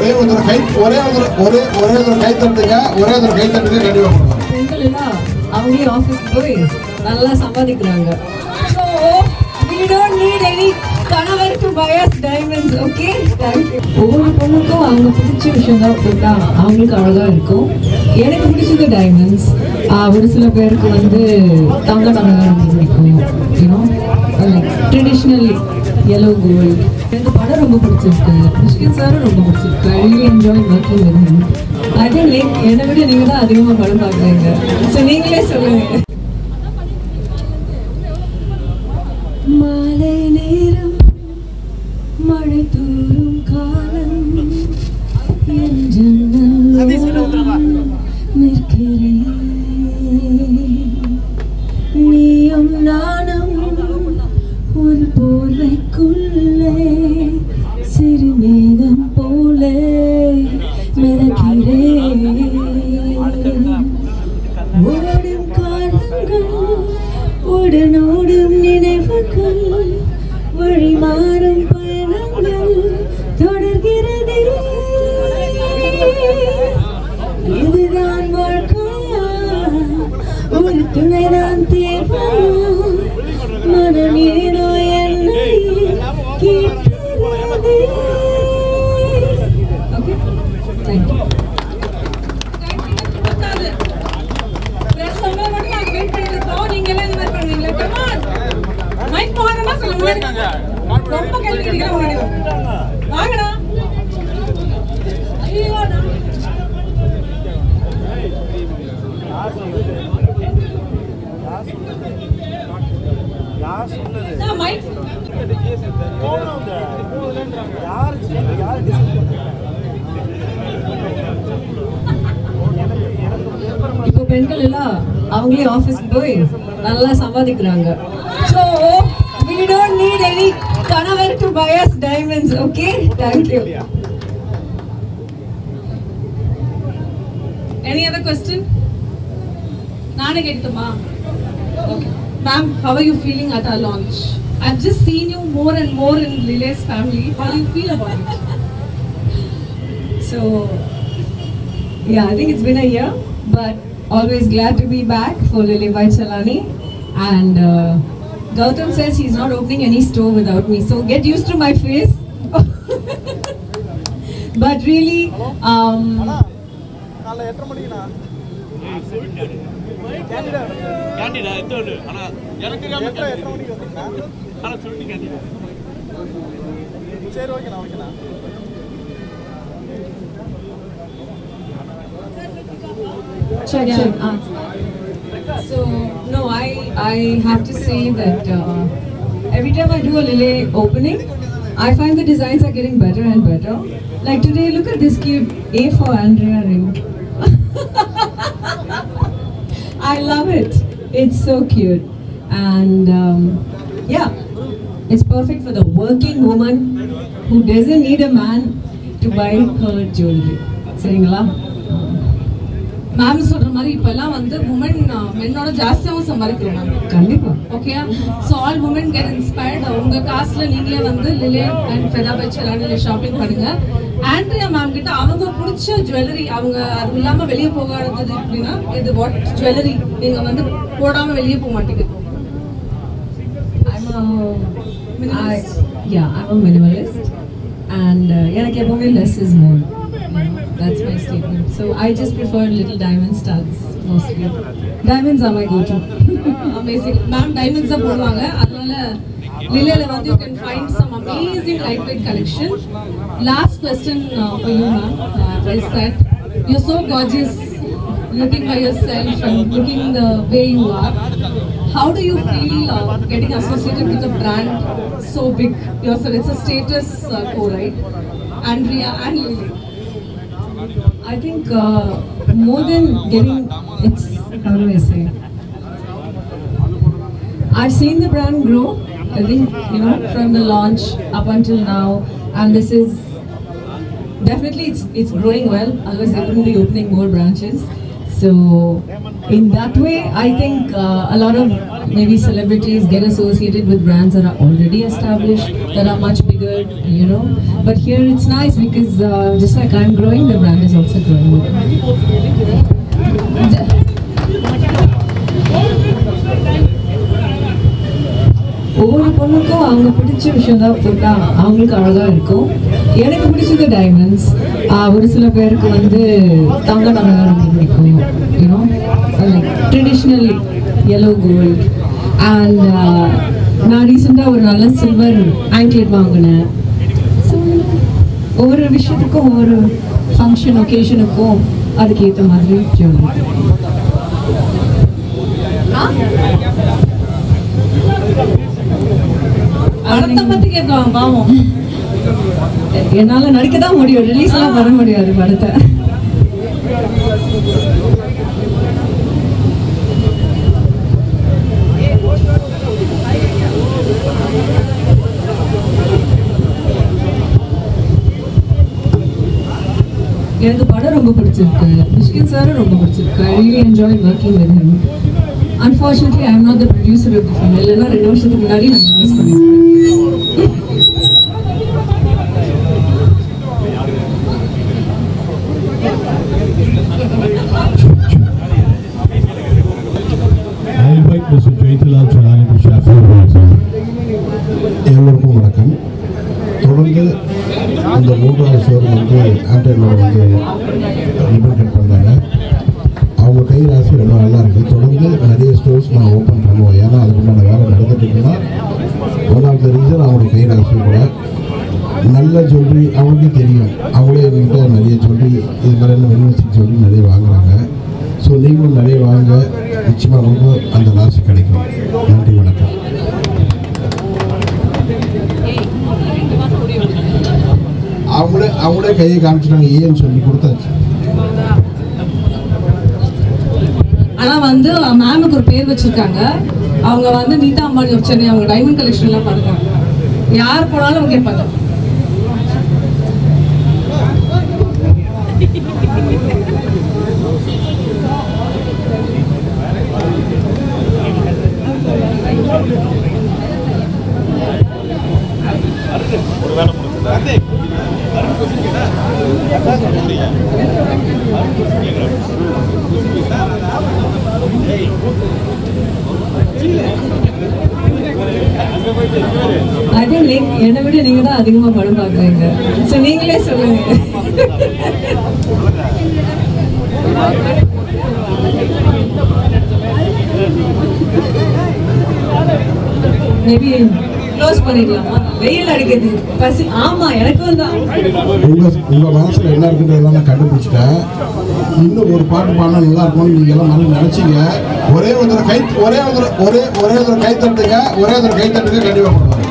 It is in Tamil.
ஒரே ஒரு கை தட்டுங்க கண்டிப்பா பெண்கள் எல்லாம் அவங்களே ஆஃபீஸ்க்கு போய் நல்லா சம்பாதிக்கிறாங்க. So we don't need any கணவர் to buy us diamonds. Okay, thank you. ஒவ்வொரு பொண்ணுக்கும் அவங்க பிடிச்ச விஷயம் தான் போட்டா அவங்களுக்கு அழகா இருக்கும். எனக்கு பிடிச்சது டைமண்ட்ஸ். ஒரு சில பேருக்கு வந்து தங்க நகை ரொம்ப பிடிக்கும். You know like traditional yellow gold. எனக்கு படம் ரொம்ப பிடிச்சிருக்கு. மிஷ்கின் சாரும் ரொம்ப பிடிச்சிருக்கு. I really enjoy working with him. I think like என்னை விட நீங்க தான் அதிகமாக படம் பார்க்குறீங்க. ஸோ நீங்களே சொல்லுங்க. மாலை நேரம் மழை தூரும் காலம் என் ஜன்னலோரம் நிற்கிறேன். நீயும் நானும் ஒரு போர்வைக்குள்ளே சிறு மேகம் போலே மிதக்கிறேன். ஓடும் காலங்கள் உடனோடும் நினைவுகள் வழி மாறும் பயணங்கள் தொடர்கிறதே. இதுதான் வாழ்க்கையா, ஒரு துணை நான் தேவையா, மனம் ஏனோ என்னை கேட்கிறதே. Okay, thank you. ரொம்ப கேள்வி கேட்கிறேன். வாங்கடா. ஐயோடா. யார் சொன்னது? நான் மைக் யார் இப்போ பெண்கள் எல்லாம் அவங்களே ஆஃபீஸ்க்கு போய் நல்லா சம்பாதிக்கிறாங்க. So we don't need any கணவர் to buy us diamonds. Okay, thank you. Any other question? நானே கேட்கட்டுமா? Okay. Ma'am, how are you feeling at our launch? I've just seen you more and more in Lile's family. How do you feel about it? So yeah, I think it's been a year, but always glad to be back for Lily by Chalani. And Gautam says he's not opening any store without me, so get used to my face. But really, so no, I have to say that every time I do a Lily opening, I find the designs are getting better and better. Like today, look at this cute A for Andrea ring. I love it. It's so cute, and yeah, it's perfect for the working woman who doesn't need a man to buy her jewelry. சரிங்களா? மேம் சொல்ற மாதிரி இப்பெல்லாம் வந்து women மென்னோட ஜாஸ்தியாவும் சம்பாதிக்கிறோம் மேம். கண்டிப்பா. Okay, so all women get inspired. உங்க காசுல நீங்களே வந்து லிலே அண்ட் ஃபெதா பை செலானில ஷாப்பிங் பண்ணுங்க. ஆண்ட்ரியா மேம் கிட்ட அவங்க பிடிச்ச ஜுவல்லரி, அவங்க அது இல்லாம வெளியே போகாதது அப்படின்னா இது வாட் ஜுவல்லரி நீங்க வந்து போடாம வெளியே போக மாட்டீங்க? I'm a minimalist, and எனக்கு எப்பவுமே less is more. That's my statement. So I just prefer little diamond studs mostly. Diamonds are my go-to. Amazing. Ma'am, diamonds are போடுவாங்க. அதனால லிலேல வந்து you can find some amazing lightweight collection. Last question for you, ma'am, is that you're so gorgeous looking by yourself and looking the way you are. How do you feel getting associated with a brand so big? Yourself, it's a status quo, right? Andrea and Lily. I think more than getting, it's, how do I say? I've seen the brand grow. I think, you know, from the launch up until now, and this is definitely it's growing well. Otherwise, they wouldn't be opening more branches. So in that way, I think a lot of maybe celebrities get associated with brands that are already established, that are much bigger, you know. But here it's nice because just like I'm growing, the brand is also growing. ஒவ்வொரு பொண்ணுக்கும் அவங்க பிடிச்ச விஷயம் தான் போட்டா அவங்களுக்கு அழகா இருக்கும். எனக்கு பிடிச்சது டைமண்ட்ஸ். ஒரு சில பேருக்கு வந்து தங்க நகை ரொம்ப பிடிக்கும், you know, like traditional yellow gold. And நான் ரீசெண்டாக ஒரு நல்ல சில்வர் ஆங்க்லெட் வாங்கினேன். ஸோ ஒவ்வொரு விஷயத்துக்கும் ஒவ்வொரு ஃபங்க்ஷன் ஒகேஷனுக்கும் அதுக்கு ஏற்ற மாதிரி ஜுவல்லரி. என்னால நடிக்க தான் முடியும், ரிலீஸ் எல்லாம் பண்ண முடியாது படத்தை. எனக்கு படம் ரொம்ப பிடிச்சிருக்கு, மிஷ்கின் சாரும் ரொம்ப பிடிச்சிருக்கு. I really enjoyed working with him. Unfortunately, I am not the producer of the film. இல்லைன்னா 2 வருஷத்துக்கு முன்னாடி நான் ரிலீஸ் பண்ணியிருக்கேன். எல்லோருக்கும் வணக்கம். தொடர்ந்து இந்த 3வது ஷோரூம் வந்து ஆண்டனோட வந்து ரிப்பன் கட் பண்ணுறாங்க. அவங்க கை ராசி ரொம்ப நல்லா இருக்குது. தொடர்ந்து நிறைய ஸ்டோர்ஸ் நான் ஓப்பன் பண்ணுவோம். ஏன்னா அதுக்குண்டான வேலை நடந்துட்டு இருக்குன்னா ஒன் ஆஃப் த ரீசன் அவங்களுடைய கை ராசி கூட நல்ல ஜுவல்லரி அவங்களுக்கே தெரியும். அவங்களே எங்ககிட்ட நிறைய ஜுவல்லரி இது மாதிரியான வெல்வெஸ்டிக் ஜுவல்லரி நிறைய வாங்குறாங்க. ஸோ நீங்களும் நிறைய வாங்க, நிச்சயமாக உங்களுக்கு அந்த ராசி கிடைக்கும். நன்றி, வணக்கம். அவங்களே கையை காமிச்சிட்டாங்க, ஏன்னு சொல்லி கொடுத்தாச்சு. ஆனா வந்து மேமுக்கு ஒரு பேர் வச்சிருக்காங்க. அவங்க வந்து நீதா அம்பானி ஆஃப் சென்னை. அவங்க டைமண்ட் கலெக்ஷன்லாம் பாருங்க, யார் போனாலும் அவங்க கேட்பாங்க. I think என்னை விட நீங்க தான் அதிகமா படம் பார்க்குறீங்க. ஸோ நீங்களே சொல்லுங்க. மேபி க்ளோஸ் பண்ணிடலாமா? வெயில் அடிக்குது, பசி. ஆமா, எனக்கும் தான். உங்க மனசுல என்ன இருக்குன்றதெல்லாம் நான் கண்டுபிடிச்சிட்டேன். இன்னும் ஒரு பாட்டு பாடினா நல்லா இருக்கும்னு நீங்க எல்லாம் மனதில் நினைச்சீங்க. ஒரே ஒரு கை தட்டுங்க, கை தட்டுங்க, கண்டிப்பா பண்ணுவாங்க.